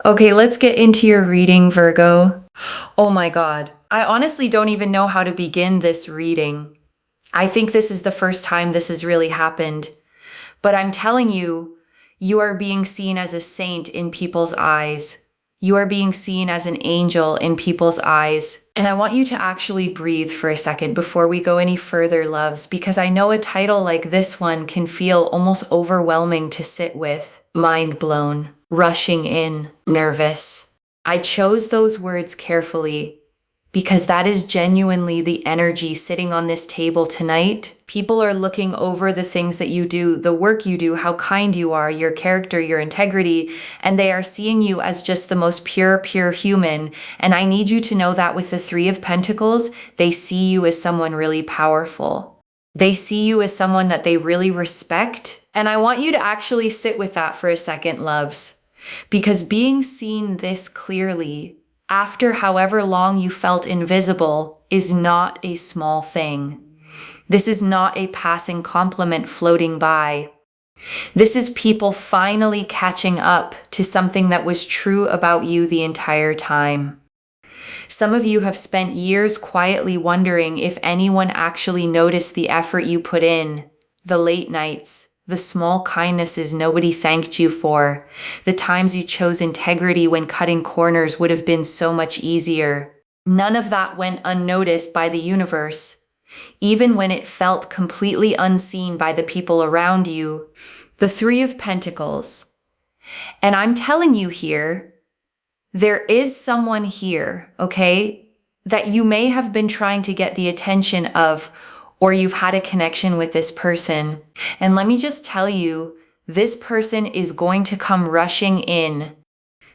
Okay, let's get into your reading, Virgo. Oh my God. I honestly don't even know how to begin this reading. I think this is the first time this has really happened. But I'm telling you, you are being seen as a saint in people's eyes. You are being seen as an angel in people's eyes. And I want you to actually breathe for a second before we go any further, loves, because I know a title like this one can feel almost overwhelming to sit with. Mind blown, rushing in, nervous. I chose those words carefully because that is genuinely the energy sitting on this table tonight. People are looking over the things that you do, the work you do, how kind you are, your character, your integrity, and they are seeing you as just the most pure human. And I need you to know that with the Three of Pentacles, they see you as someone really powerful. They see you as someone that they really respect. And I want you to actually sit with that for a second, loves, because being seen this clearly after however long you felt invisible is not a small thing. This is not a passing compliment floating by. This is people finally catching up to something that was true about you the entire time. Some of you have spent years quietly wondering if anyone actually noticed the effort you put in, the late nights, the small kindnesses nobody thanked you for, the times you chose integrity when cutting corners would have been so much easier. None of that went unnoticed by the universe, even when it felt completely unseen by the people around you. The Three of Pentacles. And I'm telling you here, there is someone here, okay, that you may have been trying to get the attention of, or you've had a connection with this person. And let me just tell you, this person is going to come rushing in.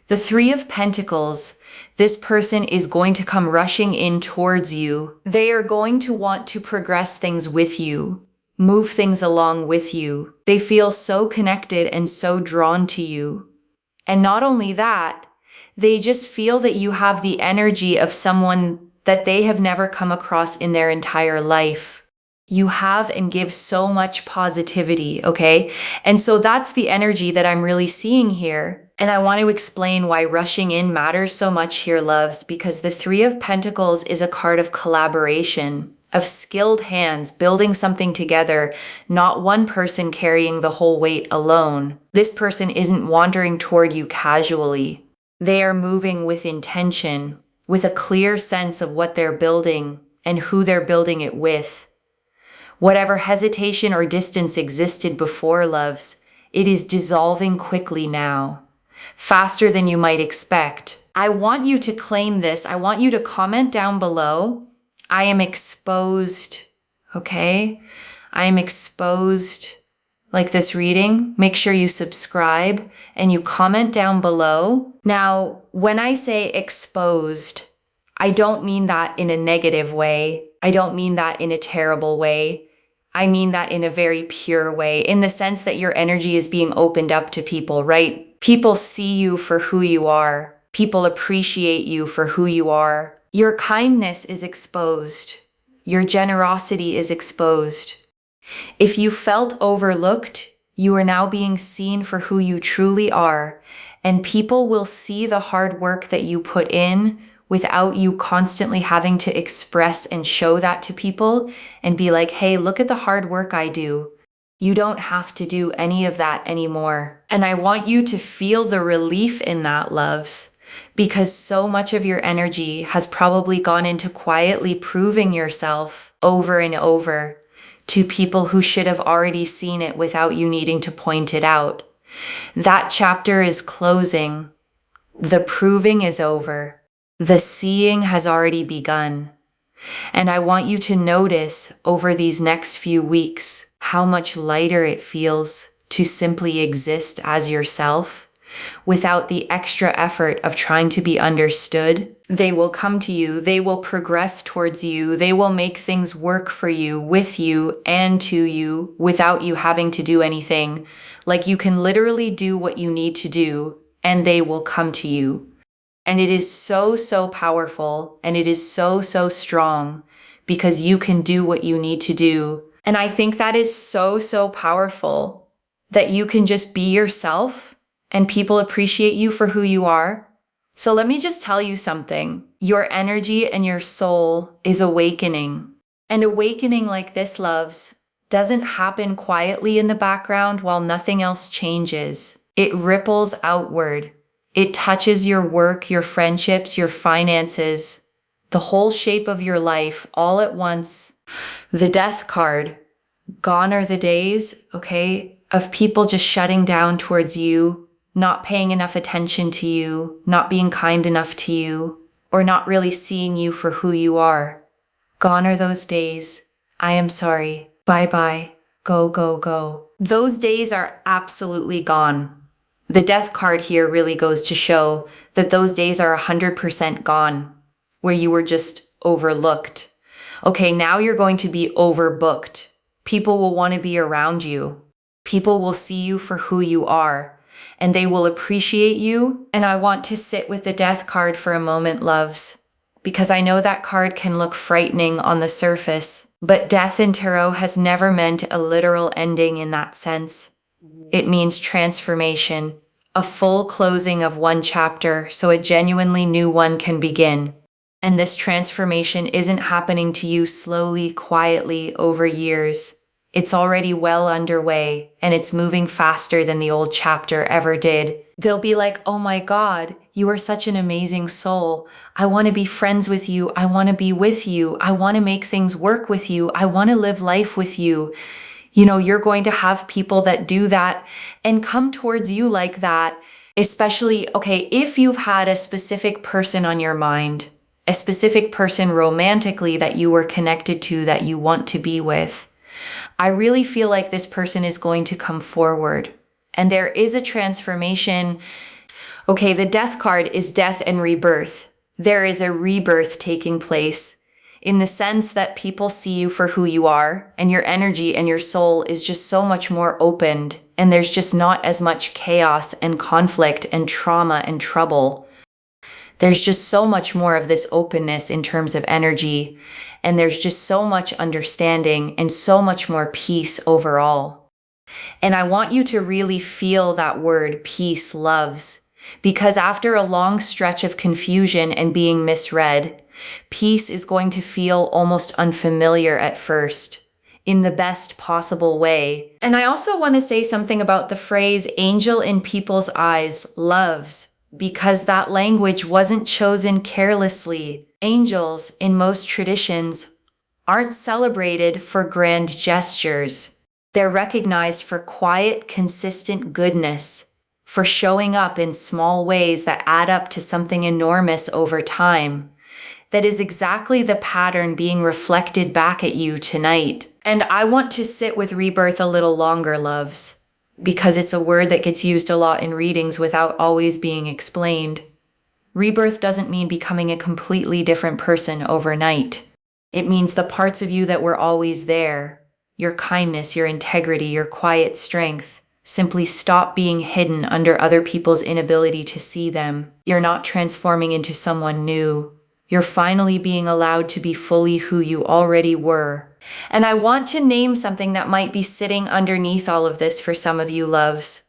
The Three of Pentacles, this person is going to come rushing in towards you. They are going to want to progress things with you, move things along with you. They feel so connected and so drawn to you. And not only that, they just feel that you have the energy of someone that they have never come across in their entire life. You have and give so much positivity, okay? And so that's the energy that I'm really seeing here. And I want to explain why rushing in matters so much here, loves, because the Three of Pentacles is a card of collaboration, of skilled hands building something together, not one person carrying the whole weight alone. This person isn't wandering toward you casually. They are moving with intention, with a clear sense of what they're building and who they're building it with. Whatever hesitation or distance existed before, loves, it is dissolving quickly now, faster than you might expect. I want you to claim this. I want you to comment down below. I am exposed, okay? I am exposed like this reading. Make sure you subscribe and you comment down below. Now, when I say exposed, I don't mean that in a negative way. I don't mean that in a terrible way. I mean that in a very pure way, in the sense that your energy is being opened up to people, right? People see you for who you are. People appreciate you for who you are. Your kindness is exposed. Your generosity is exposed. If you felt overlooked, you are now being seen for who you truly are, and people will see the hard work that you put in without you constantly having to express and show that to people and be like, hey, look at the hard work I do. You don't have to do any of that anymore. And I want you to feel the relief in that, loves, because so much of your energy has probably gone into quietly proving yourself over and over to people who should have already seen it without you needing to point it out. That chapter is closing. The proving is over. The seeing has already begun. And I want you to notice over these next few weeks how much lighter it feels to simply exist as yourself without the extra effort of trying to be understood. They will come to you. They will progress towards you. They will make things work for you, with you, and to you without you having to do anything. Like you can literally do what you need to do and they will come to you. And it is so, so powerful, and it is so, so strong because you can do what you need to do. And I think that is so, so powerful that you can just be yourself and people appreciate you for who you are. So let me just tell you something. Your energy and your soul is awakening. And awakening like this, loves, doesn't happen quietly in the background while nothing else changes. It ripples outward. It touches your work, your friendships, your finances, the whole shape of your life all at once. The Death card. Gone are the days, okay, of people just shutting down towards you, not paying enough attention to you, not being kind enough to you, or not really seeing you for who you are. Gone are those days. I am sorry. Bye-bye. Go, go, go. Those days are absolutely gone. The Death card here really goes to show that those days are 100% gone, where you were just overlooked. Okay, now you're going to be overbooked. People will want to be around you. People will see you for who you are, and they will appreciate you. And I want to sit with the Death card for a moment, loves, because I know that card can look frightening on the surface, but death in tarot has never meant a literal ending in that sense. It means transformation, a full closing of one chapter so a genuinely new one can begin. And this transformation isn't happening to you slowly, quietly over years. It's already well underway, and it's moving faster than the old chapter ever did. They'll be like, oh my God, you are such an amazing soul. I want to be friends with you. I want to be with you. I want to make things work with you. I want to live life with you. You know, you're going to have people that do that and come towards you like that, especially, okay, if you've had a specific person on your mind, a specific person romantically that you were connected to that you want to be with. I really feel like this person is going to come forward and there is a transformation. Okay, the Death card is death and rebirth. There is a rebirth taking place in the sense that people see you for who you are and your energy and your soul is just so much more opened and there's just not as much chaos and conflict and trauma and trouble. There's just so much more of this openness in terms of energy, and there's just so much understanding and so much more peace overall. And I want you to really feel that word peace, loves, because after a long stretch of confusion and being misread, peace is going to feel almost unfamiliar at first, in the best possible way. And I also want to say something about the phrase angel in people's eyes, loves, because that language wasn't chosen carelessly. Angels, in most traditions, aren't celebrated for grand gestures. They're recognized for quiet, consistent goodness, for showing up in small ways that add up to something enormous over time. That is exactly the pattern being reflected back at you tonight. And I want to sit with rebirth a little longer, loves, because it's a word that gets used a lot in readings without always being explained. Rebirth doesn't mean becoming a completely different person overnight. It means the parts of you that were always there, your kindness, your integrity, your quiet strength, simply stop being hidden under other people's inability to see them. You're not transforming into someone new. You're finally being allowed to be fully who you already were. And I want to name something that might be sitting underneath all of this for some of you, loves.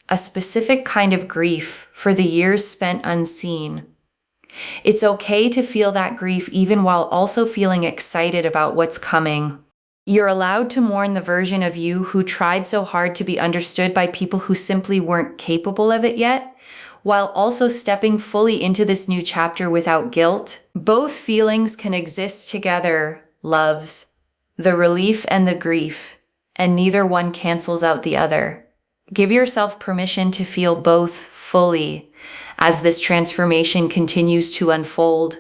A specific kind of grief for the years spent unseen. It's okay to feel that grief even while also feeling excited about what's coming. You're allowed to mourn the version of you who tried so hard to be understood by people who simply weren't capable of it yet, while also stepping fully into this new chapter without guilt. Both feelings can exist together, loves. The relief and the grief, and neither one cancels out the other. Give yourself permission to feel both fully as this transformation continues to unfold.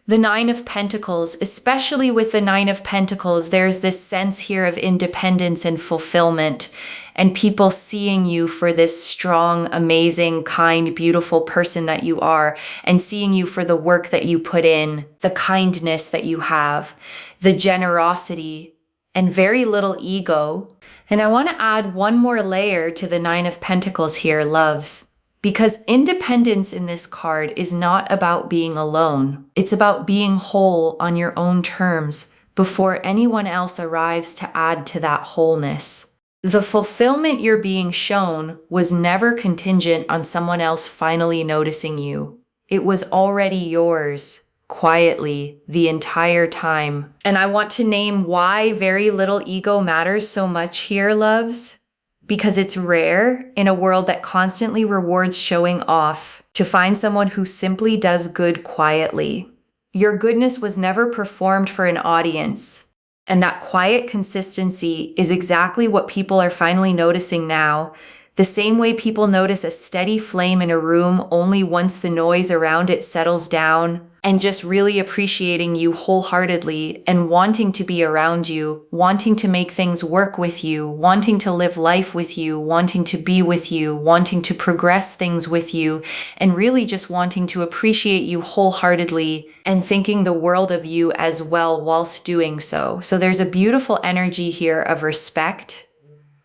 The Nine of Pentacles, especially with the Nine of Pentacles, there's this sense here of independence and fulfillment, and people seeing you for this strong, amazing, kind, beautiful person that you are, and seeing you for the work that you put in, the kindness that you have, the generosity, and very little ego. And I want to add one more layer to the Nine of Pentacles here, loves, because independence in this card is not about being alone. It's about being whole on your own terms before anyone else arrives to add to that wholeness. The fulfillment you're being shown was never contingent on someone else finally noticing you. It was already yours, quietly, the entire time. And I want to name why very little ego matters so much here, loves. Because it's rare in a world that constantly rewards showing off to find someone who simply does good quietly. Your goodness was never performed for an audience. And that quiet consistency is exactly what people are finally noticing now, the same way people notice a steady flame in a room only once the noise around it settles down, and just really appreciating you wholeheartedly and wanting to be around you, wanting to make things work with you, wanting to live life with you, wanting to be with you, wanting to progress things with you, and really just wanting to appreciate you wholeheartedly and thinking the world of you as well whilst doing so. So there's a beautiful energy here of respect,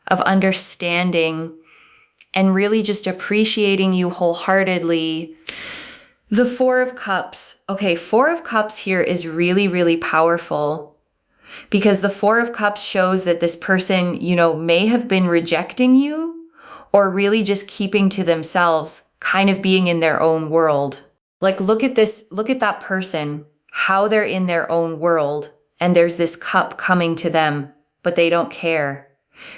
of understanding, and really just appreciating you wholeheartedly. The Four of Cups. Okay, Four of Cups here is really, really powerful because the Four of Cups shows that this person, may have been rejecting you or really just keeping to themselves, kind of being in their own world. Like, look at that person, how they're in their own world, and there's this cup coming to them, but they don't care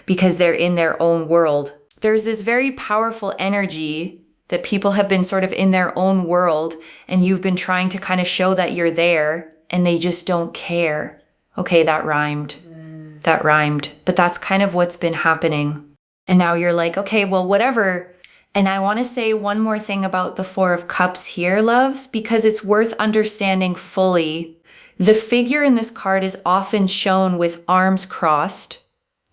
because they're in their own world. There's this very powerful energy that people have been sort of in their own world and you've been trying to kind of show that you're there and they just don't care. Okay, that rhymed. But that's kind of what's been happening. And now you're like, okay, well, whatever. And I want to say one more thing about the Four of Cups here, loves, because it's worth understanding fully. The figure in this card is often shown with arms crossed,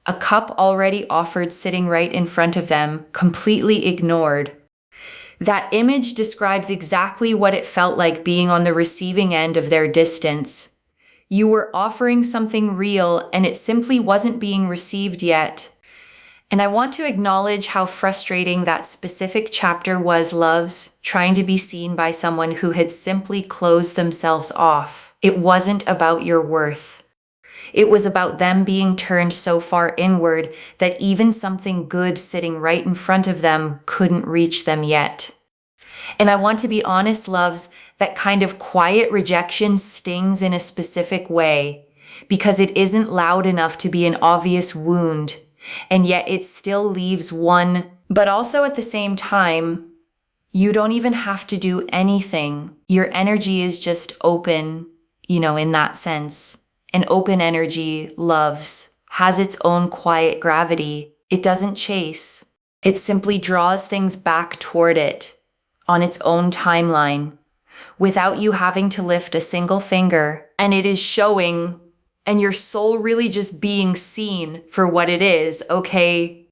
a cup already offered sitting right in front of them, completely ignored. That image describes exactly what it felt like being on the receiving end of their distance. You were offering something real and it simply wasn't being received yet. And I want to acknowledge how frustrating that specific chapter was, loves, trying to be seen by someone who had simply closed themselves off. It wasn't about your worth. It was about them being turned so far inward that even something good sitting right in front of them couldn't reach them yet. And I want to be honest, loves, that kind of quiet rejection stings in a specific way because it isn't loud enough to be an obvious wound, and yet it still leaves one. But also at the same time, you don't even have to do anything. Your energy is just open, in that sense. An open energy, loves, has its own quiet gravity. It doesn't chase. It simply draws things back toward it on its own timeline without you having to lift a single finger. And it is showing, and your soul really just being seen for what it is, okay?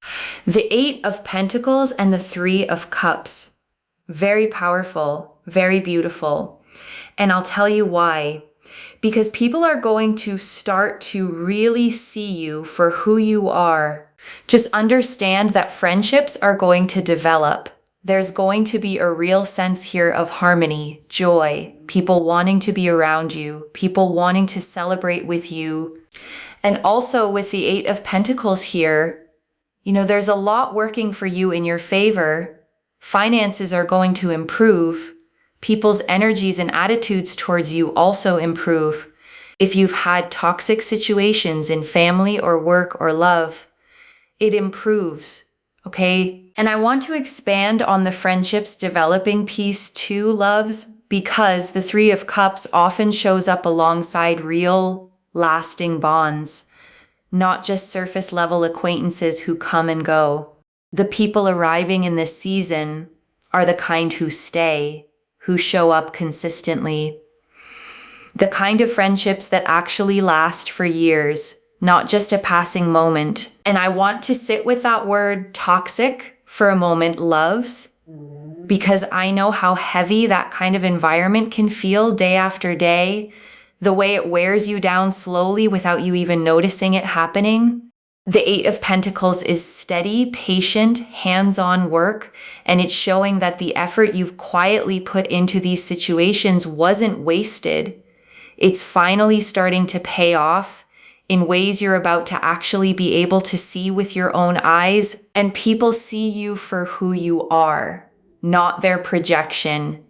The Eight of Pentacles and the Three of Cups. Very powerful, very beautiful. And I'll tell you why. Because people are going to start to really see you for who you are. Just understand that friendships are going to develop. There's going to be a real sense here of harmony, joy, people wanting to be around you, people wanting to celebrate with you. And also with the Eight of Pentacles here, there's a lot working for you in your favor. Finances are going to improve. People's energies and attitudes towards you also improve. If you've had toxic situations in family or work or love, it improves, okay? And I want to expand on the friendships developing piece too, loves, because the Three of Cups often shows up alongside real, lasting bonds, not just surface level acquaintances who come and go. The people arriving in this season are the kind who stay, who show up consistently. The kind of friendships that actually last for years, not just a passing moment. And I want to sit with that word toxic for a moment, loves, because I know how heavy that kind of environment can feel day after day, the way it wears you down slowly without you even noticing it happening. The Eight of Pentacles is steady, patient, hands-on work, and it's showing that the effort you've quietly put into these situations wasn't wasted. It's finally starting to pay off in ways you're about to actually be able to see with your own eyes, and people see you for who you are, not their projection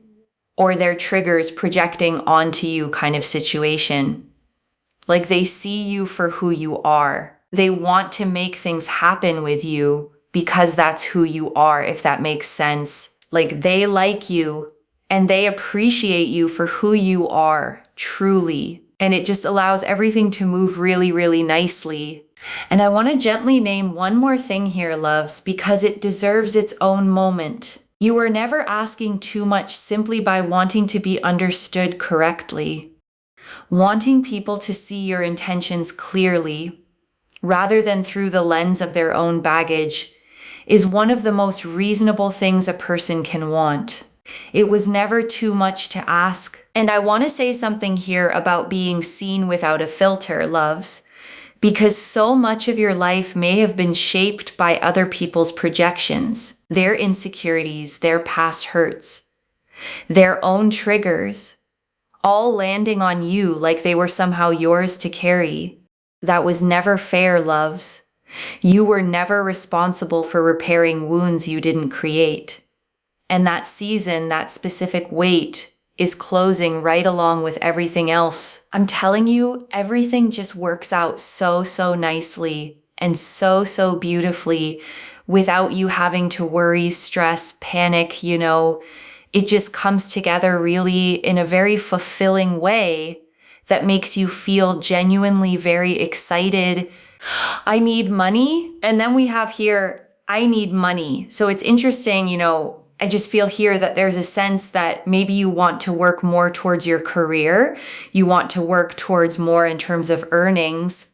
or their triggers projecting onto you kind of situation. Like they see you for who you are. They want to make things happen with you because that's who you are, if that makes sense. Like they like you and they appreciate you for who you are, truly. And it just allows everything to move really, really nicely. And I want to gently name one more thing here, loves, because it deserves its own moment. You are never asking too much simply by wanting to be understood correctly. Wanting people to see your intentions clearly, rather than through the lens of their own baggage, is one of the most reasonable things a person can want. It was never too much to ask. And I want to say something here about being seen without a filter, loves, because so much of your life may have been shaped by other people's projections, their insecurities, their past hurts, their own triggers, all landing on you like they were somehow yours to carry. That was never fair, loves. You were never responsible for repairing wounds you didn't create. And that season, that specific weight, is closing right along with everything else. I'm telling you, everything just works out so, so nicely and so, so beautifully without you having to worry, stress, panic, It just comes together really in a very fulfilling way that makes you feel genuinely very excited. I need money. And then we have here, I need money. So it's interesting, I just feel here that there's a sense that maybe you want to work more towards your career. You want to work towards more in terms of earnings.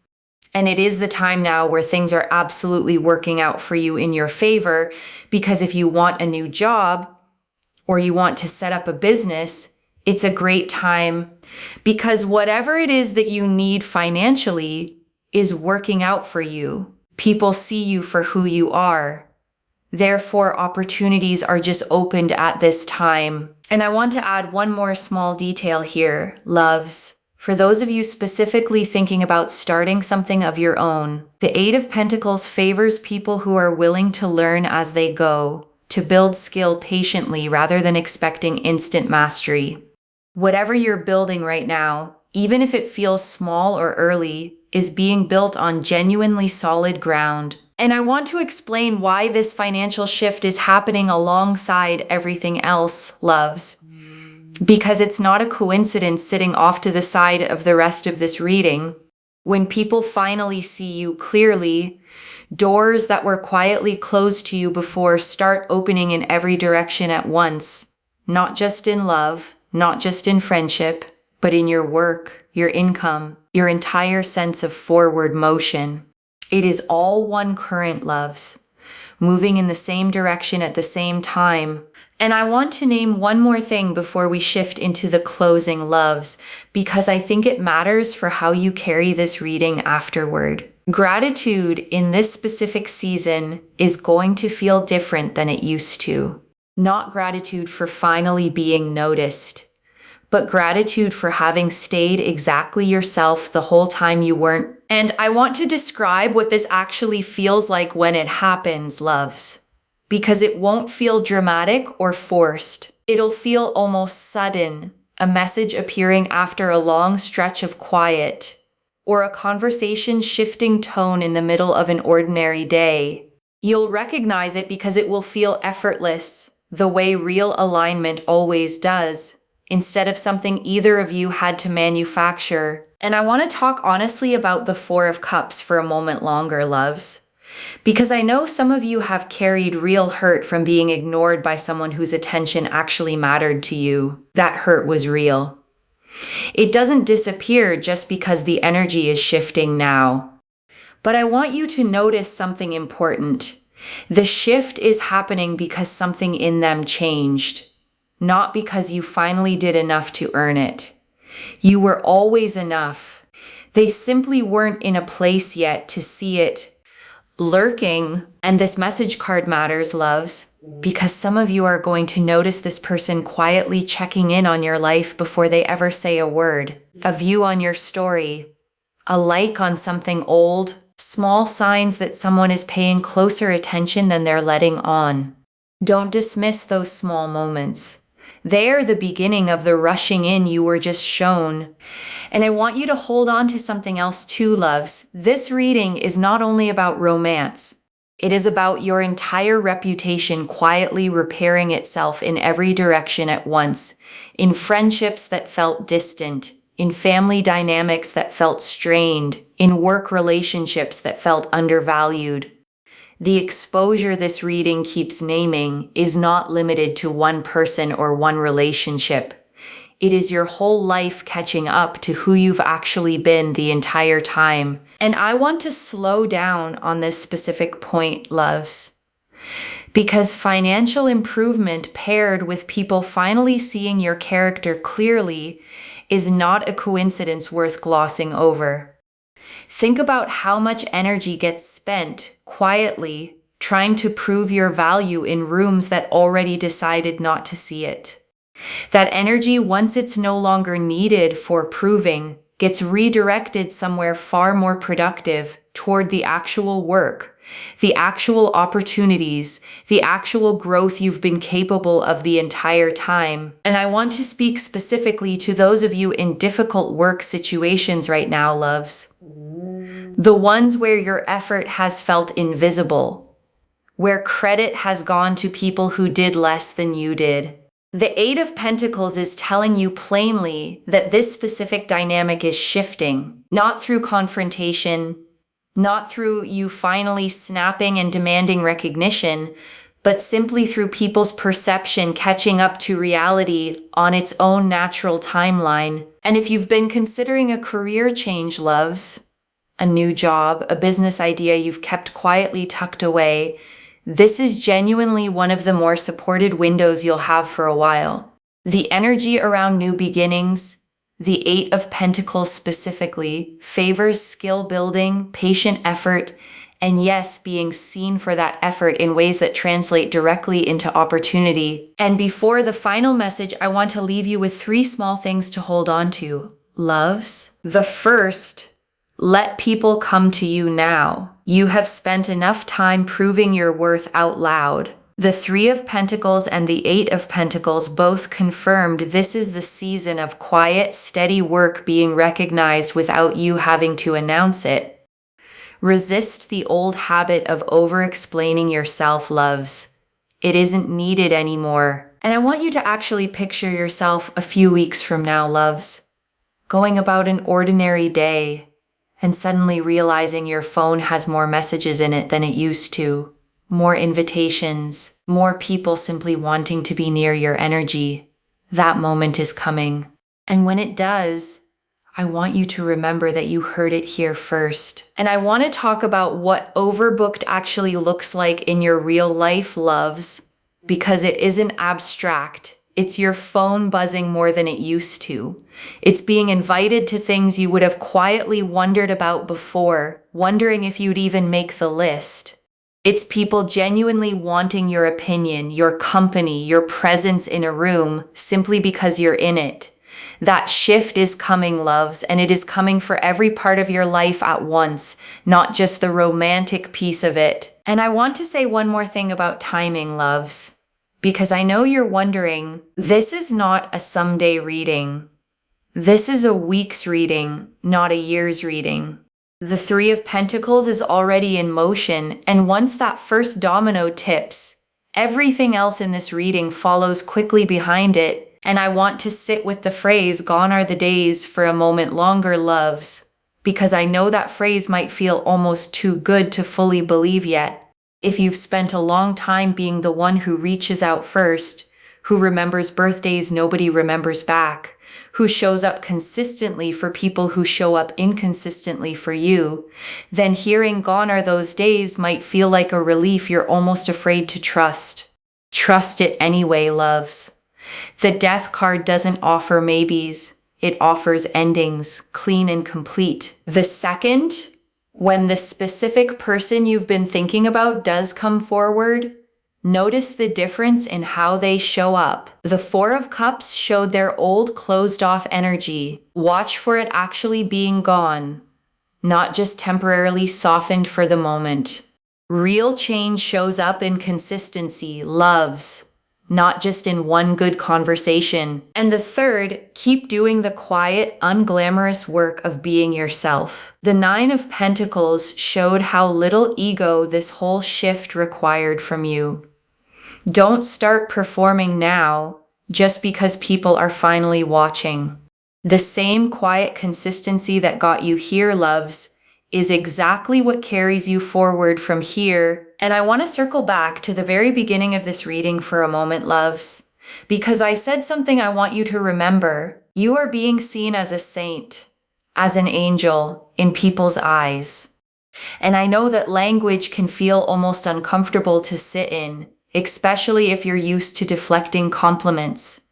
And it is the time now where things are absolutely working out for you in your favor, because if you want a new job or you want to set up a business, it's a great time, because whatever it is that you need financially is working out for you. People see you for who you are. Therefore, opportunities are just opened at this time. And I want to add one more small detail here, loves. For those of you specifically thinking about starting something of your own, the Eight of Pentacles favors people who are willing to learn as they go, to build skill patiently rather than expecting instant mastery. Whatever you're building right now, even if it feels small or early, is being built on genuinely solid ground. And I want to explain why this financial shift is happening alongside everything else, loves. Because it's not a coincidence sitting off to the side of the rest of this reading. When people finally see you clearly, doors that were quietly closed to you before start opening in every direction at once. Not just in love, not just in friendship, but in your work, your income, your entire sense of forward motion. It is all one current, loves, moving in the same direction at the same time. And I want to name one more thing before we shift into the closing, loves, because I think it matters for how you carry this reading afterward. Gratitude in this specific season is going to feel different than it used to. Not gratitude for finally being noticed, but gratitude for having stayed exactly yourself the whole time you weren't. And I want to describe what this actually feels like when it happens, loves, because it won't feel dramatic or forced. It'll feel almost sudden, a message appearing after a long stretch of quiet, or a conversation shifting tone in the middle of an ordinary day. You'll recognize it because it will feel effortless, the way real alignment always does, instead of something either of you had to manufacture. And I want to talk honestly about the Four of Cups for a moment longer, loves, because I know some of you have carried real hurt from being ignored by someone whose attention actually mattered to you. That hurt was real. It doesn't disappear just because the energy is shifting now. But I want you to notice something important. The shift is happening because something in them changed, not because you finally did enough to earn it. You were always enough. They simply weren't in a place yet to see it lurking. And this message card matters, loves, because some of you are going to notice this person quietly checking in on your life before they ever say a word, a view on your story, a like on something old, small signs that someone is paying closer attention than they're letting on. Don't dismiss those small moments. They are the beginning of the rushing in you were just shown. And I want you to hold on to something else too, loves. This reading is not only about romance. It is about your entire reputation quietly repairing itself in every direction at once, in friendships that felt distant, in family dynamics that felt strained, in work relationships that felt undervalued. The exposure this reading keeps naming is not limited to one person or one relationship. It is your whole life catching up to who you've actually been the entire time. And I want to slow down on this specific point, loves, because financial improvement paired with people finally seeing your character clearly is not a coincidence worth glossing over. Think about how much energy gets spent quietly trying to prove your value in rooms that already decided not to see it. That energy, once it's no longer needed for proving, gets redirected somewhere far more productive toward the actual work, the actual opportunities, the actual growth you've been capable of the entire time. And I want to speak specifically to those of you in difficult work situations right now, loves. The ones where your effort has felt invisible, where credit has gone to people who did less than you did. The Eight of Pentacles is telling you plainly that this specific dynamic is shifting, not through confrontation, not through you finally snapping and demanding recognition, but simply through people's perception catching up to reality on its own natural timeline. And if you've been considering a career change, loves, a new job, a business idea you've kept quietly tucked away, this is genuinely one of the more supported windows you'll have for a while. The energy around new beginnings, the Eight of Pentacles specifically, favors skill building, patient effort, and yes, being seen for that effort in ways that translate directly into opportunity. And before the final message, I want to leave you with 3 small things to hold on to. Loves. The first, let people come to you now. You have spent enough time proving your worth out loud. The 3 of Pentacles and the 8 of Pentacles both confirmed this is the season of quiet, steady work being recognized without you having to announce it. Resist the old habit of over-explaining yourself, loves. It isn't needed anymore. And I want you to actually picture yourself a few weeks from now, loves, going about an ordinary day, and suddenly realizing your phone has more messages in it than it used to, more invitations, more people simply wanting to be near your energy. That moment is coming. And when it does, I want you to remember that you heard it here first. And I want to talk about what overbooked actually looks like in your real life, loves, because it isn't abstract. It's your phone buzzing more than it used to. It's being invited to things you would have quietly wondered about before, wondering if you'd even make the list. It's people genuinely wanting your opinion, your company, your presence in a room simply because you're in it. That shift is coming, loves, and it is coming for every part of your life at once, not just the romantic piece of it. And I want to say one more thing about timing, loves. Because I know you're wondering, this is not a someday reading. This is a week's reading, not a year's reading. The 3 of Pentacles is already in motion, and once that first domino tips, everything else in this reading follows quickly behind it. And I want to sit with the phrase, "Gone are the days," for a moment longer, loves, because I know that phrase might feel almost too good to fully believe yet. If you've spent a long time being the one who reaches out first, who remembers birthdays nobody remembers back, who shows up consistently for people who show up inconsistently for you, then hearing "gone are those days" might feel like a relief you're almost afraid to trust. Trust it anyway, loves. The Death card doesn't offer maybes. It offers endings, clean and complete. The second, when the specific person you've been thinking about does come forward, notice the difference in how they show up. The 4 of Cups showed their old closed-off energy. Watch for it actually being gone. not just temporarily softened for the moment. Real change shows up in consistency, loves, not just in one good conversation. And the third, keep doing the quiet, unglamorous work of being yourself. The Nine of Pentacles showed how little ego this whole shift required from you. Don't start performing now just because people are finally watching. The same quiet consistency that got you here, loves, is exactly what carries you forward from here. And I want to circle back to the very beginning of this reading for a moment, loves, because I said something I want you to remember. You are being seen as a saint, as an angel in people's eyes. And I know that language can feel almost uncomfortable to sit in, especially if you're used to deflecting compliments,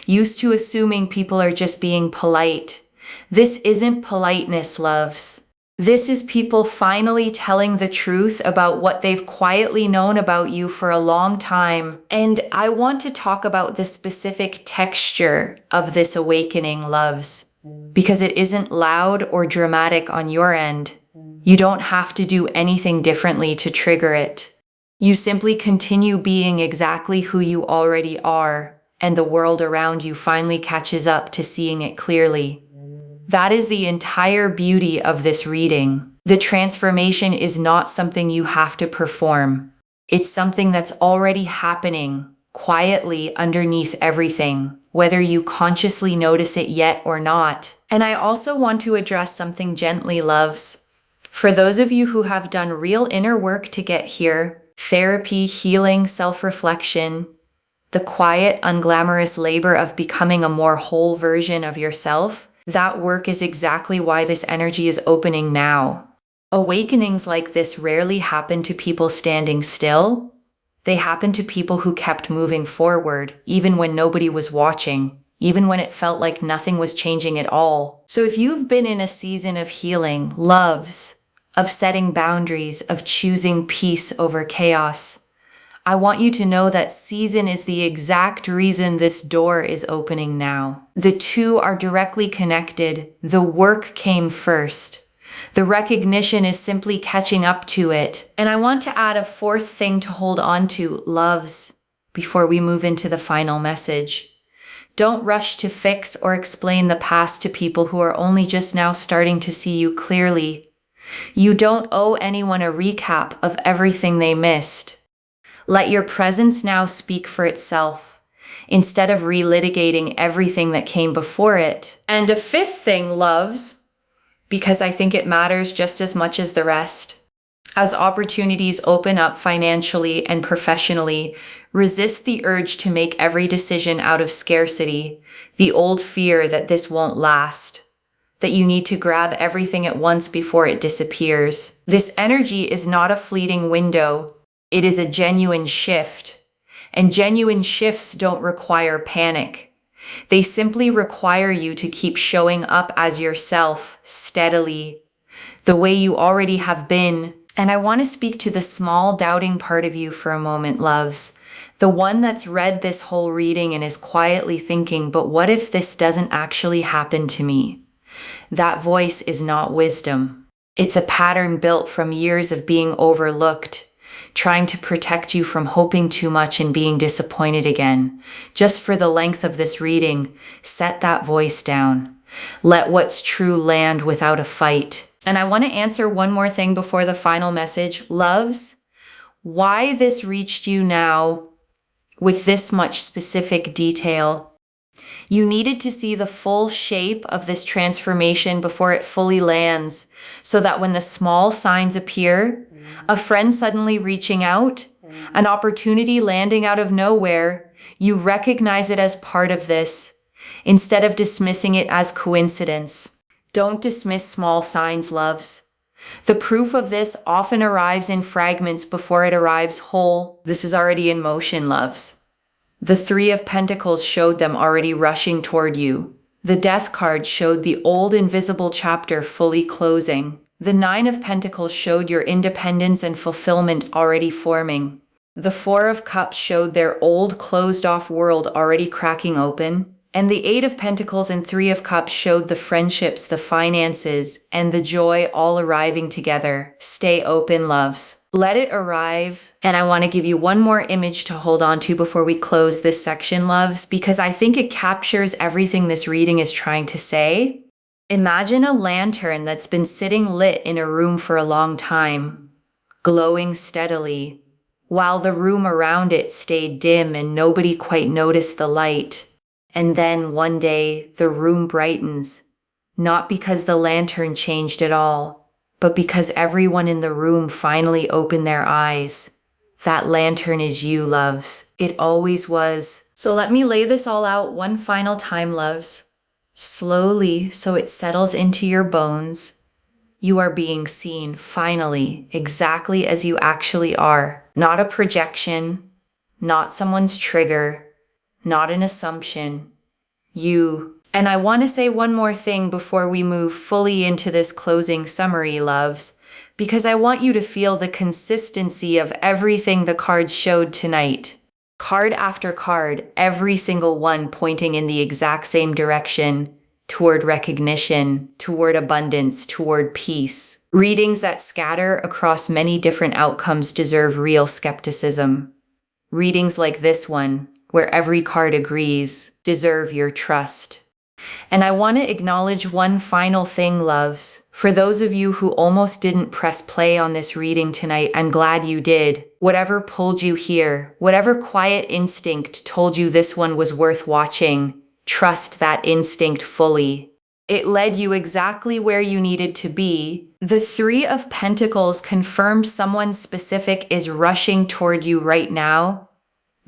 used to assuming people are just being polite. This isn't politeness, loves. This is people finally telling the truth about what they've quietly known about you for a long time. And I want to talk about the specific texture of this awakening, loves, because it isn't loud or dramatic on your end. You don't have to do anything differently to trigger it. You simply continue being exactly who you already are, and the world around you finally catches up to seeing it clearly. That is the entire beauty of this reading. The transformation is not something you have to perform. It's something that's already happening, quietly underneath everything, whether you consciously notice it yet or not. And I also want to address something gently, loves. For those of you who have done real inner work to get here, therapy, healing, self-reflection, the quiet, unglamorous labor of becoming a more whole version of yourself, that work is exactly why this energy is opening now. Awakenings like this rarely happen to people standing still. They happen to people who kept moving forward, even when nobody was watching, even when it felt like nothing was changing at all. So if you've been in a season of healing, loves, of setting boundaries, of choosing peace over chaos, I want you to know that season is the exact reason this door is opening now. The two are directly connected. The work came first. The recognition is simply catching up to it. And I want to add a fourth thing to hold on to, loves, before we move into the final message. Don't rush to fix or explain the past to people who are only just now starting to see you clearly. You don't owe anyone a recap of everything they missed. Let your presence now speak for itself, instead of relitigating everything that came before it. And a fifth thing, loves, because I think it matters just as much as the rest. As opportunities open up financially and professionally, resist the urge to make every decision out of scarcity, the old fear that this won't last, that you need to grab everything at once before it disappears. This energy is not a fleeting window. It is a genuine shift, and genuine shifts don't require panic. They simply require you to keep showing up as yourself, steadily, the way you already have been. And I want to speak to the small doubting part of you for a moment, loves. The one that's read this whole reading and is quietly thinking, but what if this doesn't actually happen to me? That voice is not wisdom. It's a pattern built from years of being overlooked, trying to protect you from hoping too much and being disappointed again. Just for the length of this reading, set that voice down. Let what's true land without a fight. And I want to answer one more thing before the final message. Loves, why this reached you now with this much specific detail. You needed to see the full shape of this transformation before it fully lands, so that when the small signs appear, a friend suddenly reaching out, an opportunity landing out of nowhere, you recognize it as part of this, instead of dismissing it as coincidence. Don't dismiss small signs, loves. The proof of this often arrives in fragments before it arrives whole. This is already in motion, loves. The Three of Pentacles showed them already rushing toward you. The Death card showed the old invisible chapter fully closing. The Nine of Pentacles showed your independence and fulfillment already forming. The Four of Cups showed their old closed-off world already cracking open. And the Eight of Pentacles and Three of Cups showed the friendships, the finances, and the joy all arriving together. Stay open, loves. Let it arrive. And I want to give you one more image to hold on to before we close this section, loves, because I think it captures everything this reading is trying to say. Imagine a lantern that's been sitting lit in a room for a long time, glowing steadily, while the room around it stayed dim and nobody quite noticed the light. And then one day, the room brightens, not because the lantern changed at all, but because everyone in the room finally opened their eyes. That lantern is you, loves. It always was. So let me lay this all out one final time, loves. Slowly, so it settles into your bones. You are being seen, finally, exactly as you actually are. Not a projection, not someone's trigger, not an assumption. You. And I want to say one more thing before we move fully into this closing summary, loves, because I want you to feel the consistency of everything the cards showed tonight. Card after card, every single one pointing in the exact same direction, toward recognition, toward abundance, toward peace. Readings that scatter across many different outcomes deserve real skepticism. Readings like this one, where every card agrees, deserve your trust. And I want to acknowledge one final thing, loves. For those of you who almost didn't press play on this reading tonight, I'm glad you did. Whatever pulled you here, whatever quiet instinct told you this one was worth watching, trust that instinct fully. It led you exactly where you needed to be. The Three of Pentacles confirmed someone specific is rushing toward you right now,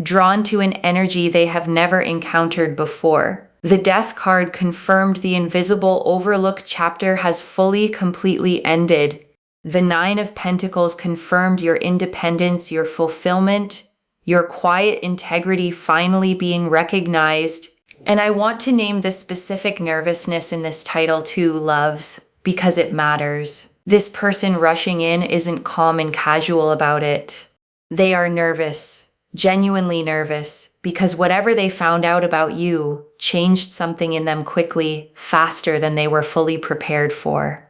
drawn to an energy they have never encountered before. The Death card confirmed the invisible, overlooked chapter has fully, completely ended. The Nine of Pentacles confirmed your independence, your fulfillment, your quiet integrity finally being recognized. And I want to name the specific nervousness in this title too, loves, because it matters. This person rushing in isn't calm and casual about it. They are nervous. Genuinely nervous, because whatever they found out about you changed something in them quickly, faster than they were fully prepared for.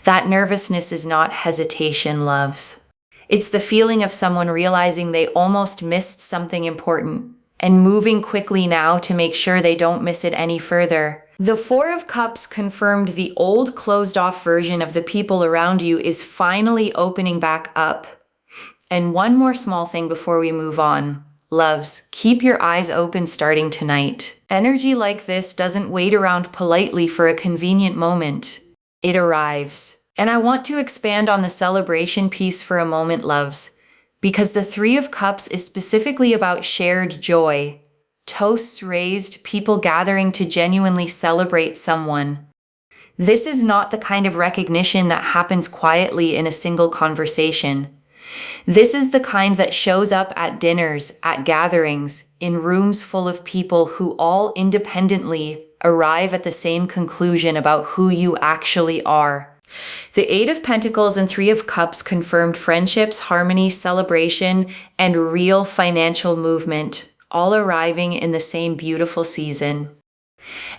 That nervousness is not hesitation, loves. It's the feeling of someone realizing they almost missed something important and moving quickly now to make sure they don't miss it any further. The Four of Cups confirmed the old closed-off version of the people around you is finally opening back up. And one more small thing before we move on. Loves, keep your eyes open starting tonight. Energy like this doesn't wait around politely for a convenient moment. It arrives. And I want to expand on the celebration piece for a moment, loves, because the Three of Cups is specifically about shared joy. Toasts raised, people gathering to genuinely celebrate someone. This is not the kind of recognition that happens quietly in a single conversation. This is the kind that shows up at dinners, at gatherings, in rooms full of people who all independently arrive at the same conclusion about who you actually are. The Eight of Pentacles and Three of Cups confirmed friendships, harmony, celebration, and real financial movement, all arriving in the same beautiful season.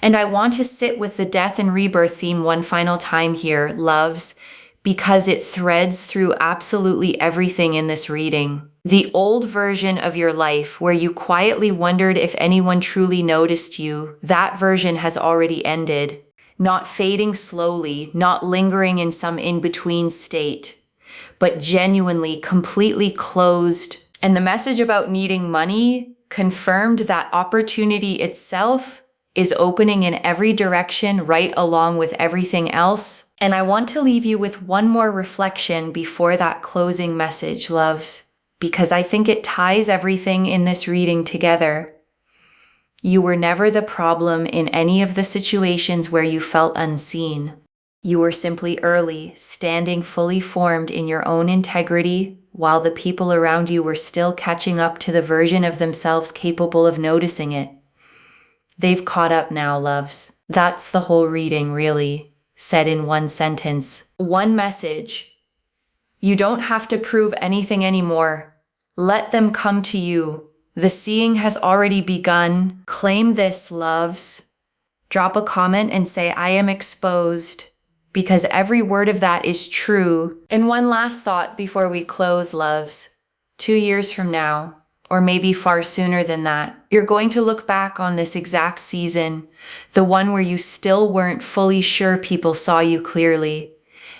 And I want to sit with the death and rebirth theme one final time here, loves, because it threads through absolutely everything in this reading. The old version of your life where you quietly wondered if anyone truly noticed you, that version has already ended. Not fading slowly, not lingering in some in-between state, but genuinely, completely closed. And the message about needing money confirmed that opportunity itself is opening in every direction right along with everything else. And I want to leave you with one more reflection before that closing message, loves, because I think it ties everything in this reading together. You were never the problem in any of the situations where you felt unseen. You were simply early, standing fully formed in your own integrity, while the people around you were still catching up to the version of themselves capable of noticing it. They've caught up now, loves. That's the whole reading, really, said in one sentence. One message. You don't have to prove anything anymore. Let them come to you. The seeing has already begun. Claim this, loves. Drop a comment and say, I am exposed, because every word of that is true. And one last thought before we close, loves. 2 years from now, or maybe far sooner than that, you're going to look back on this exact season, the one where you still weren't fully sure people saw you clearly,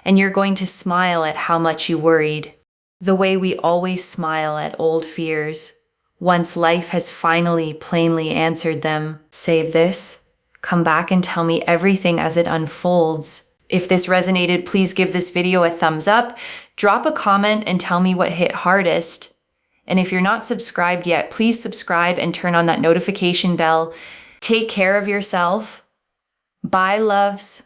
and you're going to smile at how much you worried. The way we always smile at old fears, once life has finally plainly answered them. Save this. Come back and tell me everything as it unfolds. If this resonated, please give this video a thumbs up. Drop a comment and tell me what hit hardest. And if you're not subscribed yet, please subscribe and turn on that notification bell. Take care of yourself. Bye, loves.